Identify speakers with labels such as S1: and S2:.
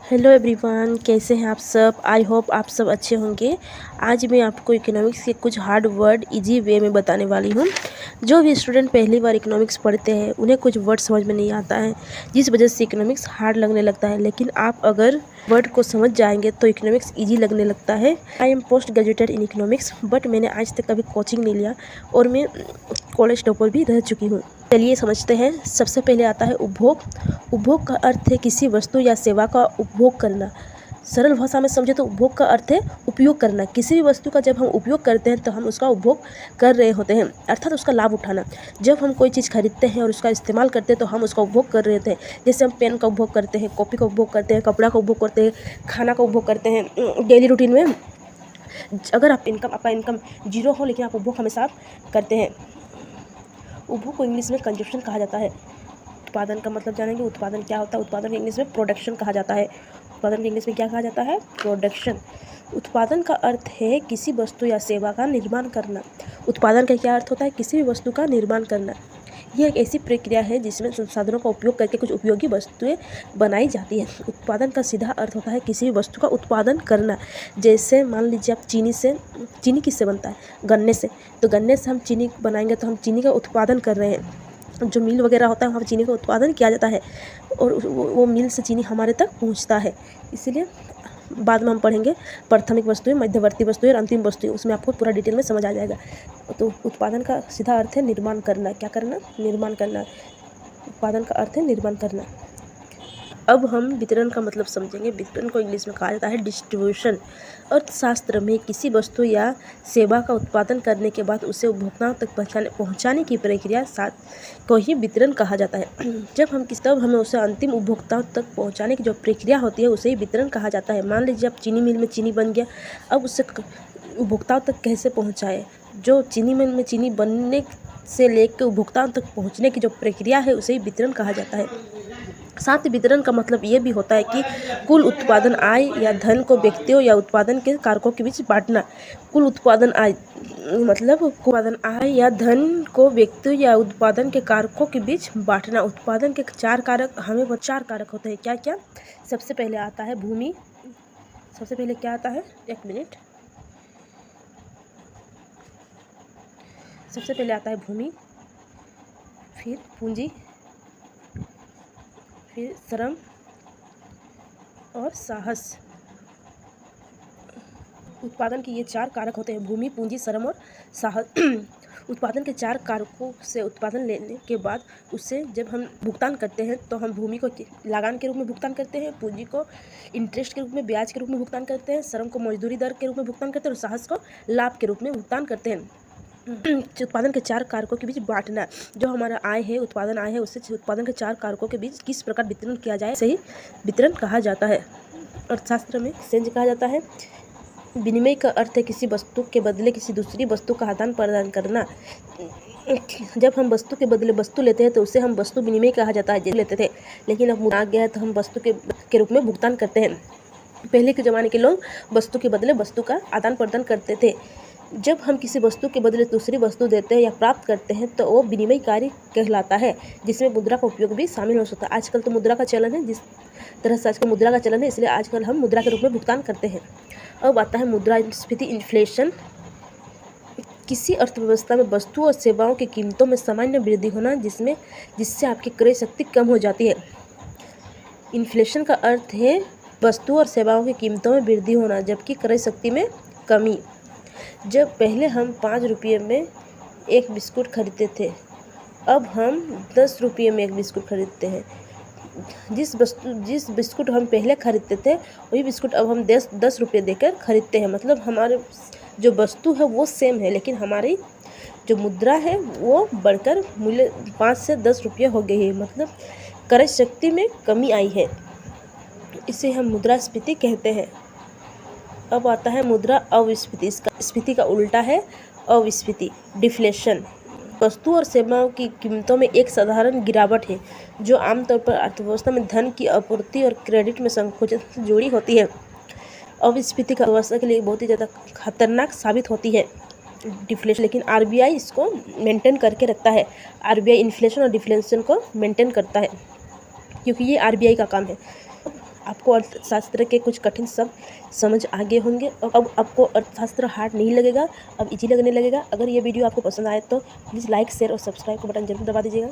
S1: Hello everyone, कैसे हैं आप सब। आई होप आप सब अच्छे होंगे। आज मैं आपको इकोनॉमिक्स के कुछ हार्ड वर्ड इजी वे में बताने वाली हूँ। जो भी स्टूडेंट पहली बार इकोनॉमिक्स पढ़ते हैं उन्हें कुछ वर्ड समझ में नहीं आता है, जिस वजह से इकोनॉमिक्स हार्ड लगने लगता है। लेकिन आप अगर वर्ड को समझ जाएंगे तो इकोनॉमिक्स ईजी लगने लगता है। I am post graduated in economics, but मैंने आज तक कभी कोचिंग नहीं लिया और मैं कॉलेज टॉपर भी रह चुकी हूँ। चलिए समझते हैं। सबसे पहले आता है उपभोग। उपभोग का अर्थ है किसी वस्तु या सेवा का उपभोग करना। सरल भाषा में समझे तो उपभोग का अर्थ है उपयोग करना। किसी भी वस्तु का जब हम उपयोग करते हैं तो हम उसका उपभोग कर रहे होते हैं, अर्थात उसका लाभ उठाना। जब हम कोई चीज़ खरीदते हैं और उसका इस्तेमाल करते हैं तो हम उसका उपभोग कर रहे होते हैं। जैसे हम पेन का उपभोग करते हैं, कॉपी का उपभोग करते हैं, कपड़ा का उपभोग करते हैं, खाना का उपभोग करते हैं डेली रूटीन में। अगर आपका इनकम जीरो हो लेकिन आप उपभोग हमेशा आप करते हैं। उपभोग को इंग्लिश में कंजप्शन कहा जाता है। उत्पादन का मतलब जानेंगे। उत्पादन क्या होता है? उत्पादन को इंग्लिश में प्रोडक्शन कहा जाता है। उत्पादन को इंग्लिश में क्या कहा जाता है? प्रोडक्शन। उत्पादन का अर्थ है किसी वस्तु या सेवा का निर्माण करना। उत्पादन का क्या अर्थ होता है? किसी भी वस्तु का निर्माण करना। यह एक ऐसी प्रक्रिया है जिसमें संसाधनों का उपयोग करके कुछ उपयोगी वस्तुएं बनाई जाती है। उत्पादन का सीधा अर्थ होता है किसी भी वस्तु का उत्पादन करना। जैसे मान लीजिए आप चीनी किससे बनता है? गन्ने से। तो गन्ने से हम चीनी बनाएंगे तो हम चीनी का उत्पादन कर रहे हैं। जो मिल वगैरह होता है वहाँ पर चीनी का उत्पादन किया जाता है और वो मिल से चीनी हमारे तक पहुँचता है। इसीलिए बाद में हम पढ़ेंगे प्राथमिक वस्तुएं, मध्यवर्ती वस्तुएं और अंतिम वस्तुएं, उसमें आपको पूरा डिटेल में समझ आ जाएगा। तो उत्पादन का सीधा अर्थ है निर्माण करना। क्या करना? निर्माण करना। उत्पादन का अर्थ है निर्माण करना। अब हम वितरण का मतलब समझेंगे। वितरण को इंग्लिश में कहा जाता है डिस्ट्रीब्यूशन। अर्थशास्त्र में किसी वस्तु या सेवा का उत्पादन करने के बाद उसे उपभोक्ताओं तक पहुंचाने की प्रक्रिया को ही वितरण कहा जाता है। तब हमें उसे अंतिम उपभोक्ताओं तक पहुंचाने की जो प्रक्रिया होती है उसे ही वितरण कहा जाता है। मान लीजिए आप चीनी मिल में चीनी बन गया, अब उसे उपभोक्ताओं तक कैसे पहुँचाए? जो चीनी मिल में चीनी बनने से लेकर उपभोक्ताओं तक पहुँचने की जो प्रक्रिया है उसे ही वितरण कहा जाता है। साथ ही वितरण का मतलब ये भी होता है कि कुल उत्पादन आय या धन को व्यक्तियों या उत्पादन के कारकों के बीच बांटना। कुल उत्पादन आय मतलब उत्पादन आय या धन को व्यक्तियों या उत्पादन के कारकों के बीच बांटना। उत्पादन के चार कारक होते हैं। क्या क्या? सबसे पहले आता है भूमि। सबसे पहले क्या आता है? एक मिनट। सबसे पहले आता है भूमि, फिर पूंजी, फिर श्रम और साहस। उत्पादन के ये चार कारक होते हैं, भूमि, पूंजी, श्रम और साहस। उत्पादन के चार कारकों से उत्पादन लेने के बाद उससे जब हम भुगतान करते हैं तो हम भूमि को लगान के रूप में भुगतान करते हैं, पूंजी को इंटरेस्ट के रूप में, ब्याज के रूप में भुगतान करते हैं, श्रम को मजदूरी दर के रूप में भुगतान करते हैं और साहस को लाभ के रूप में भुगतान करते हैं। उत्पादन के चार कारकों के बीच बांटना। जो हमारा आय है, उत्पादन आय है, उससे उत्पादन के चार कारकों के बीच किस प्रकार वितरण किया जाए सही वितरण कहा जाता है। अर्थशास्त्र में एक्सचेंज कहा जाता है। विनिमय का अर्थ है किसी वस्तु के बदले किसी दूसरी वस्तु का आदान प्रदान करना। जब हम वस्तु के बदले वस्तु लेते हैं तो उसे हम वस्तु विनिमय कहा जाता है, लेते थे। लेकिन अब आ गया है तो हम वस्तु के रूप में भुगतान करते हैं। पहले के ज़माने के लोग वस्तु के बदले वस्तु का आदान प्रदान करते थे। जब हम किसी वस्तु के बदले दूसरी वस्तु देते हैं या प्राप्त करते हैं तो वो विनिमय कार्य कहलाता है, जिसमें मुद्रा का उपयोग भी शामिल हो सकता है। आजकल तो मुद्रा का चलन है, जिस तरह से आजकल मुद्रा का चलन है, इसलिए आजकल हम मुद्रा के रूप में भुगतान करते हैं। अब आता है मुद्रास्फीति, इन्फ्लेशन। किसी अर्थव्यवस्था में वस्तु और सेवाओं की कीमतों में सामान्य वृद्धि होना जिससे आपकी क्रय शक्ति कम हो जाती है। इन्फ्लेशन का अर्थ है वस्तु और सेवाओं की कीमतों में वृद्धि होना जबकि क्रय शक्ति में कमी। जब पहले हम 5 रुपये में एक बिस्कुट खरीदते थे, अब हम 10 रुपये में एक बिस्कुट खरीदते हैं। जिस बिस्कुट हम पहले खरीदते थे वही बिस्कुट अब हम 10 रुपये देकर खरीदते हैं। मतलब हमारे जो वस्तु है वो सेम है, लेकिन हमारी जो मुद्रा है वो बढ़कर मूल्य 5 से 10 रुपये हो गई है। मतलब क्रय शक्ति में कमी आई है, इसे हम मुद्रास्फीति कहते हैं। अब आता है मुद्रा अविस्फीति। स्फीति का उल्टा है अविस्फीति, डिफ्लेशन। वस्तु और सेवाओं की कीमतों में एक साधारण गिरावट है जो आमतौर पर अर्थव्यवस्था में धन की आपूर्ति और क्रेडिट में संकुचन से जुड़ी होती है। अविस्फीति का अर्थव्यवस्था के लिए बहुत ही ज़्यादा खतरनाक साबित होती है डिफ्लेशन, लेकिन आरबीआई इसको मेंटेन करके रखता है। आरबीआई इन्फ्लेशन और डिफ्लेशन को मेंटेन करता है क्योंकि ये आरबीआई का काम है। आपको अर्थशास्त्र के कुछ कठिन शब्द समझ आ गए होंगे और अब आपको अर्थशास्त्र हार्ड नहीं लगेगा, अब इजी लगने लगेगा। अगर ये वीडियो आपको पसंद आए तो प्लीज़ लाइक, शेयर और सब्सक्राइब का बटन जरूर दबा दीजिएगा।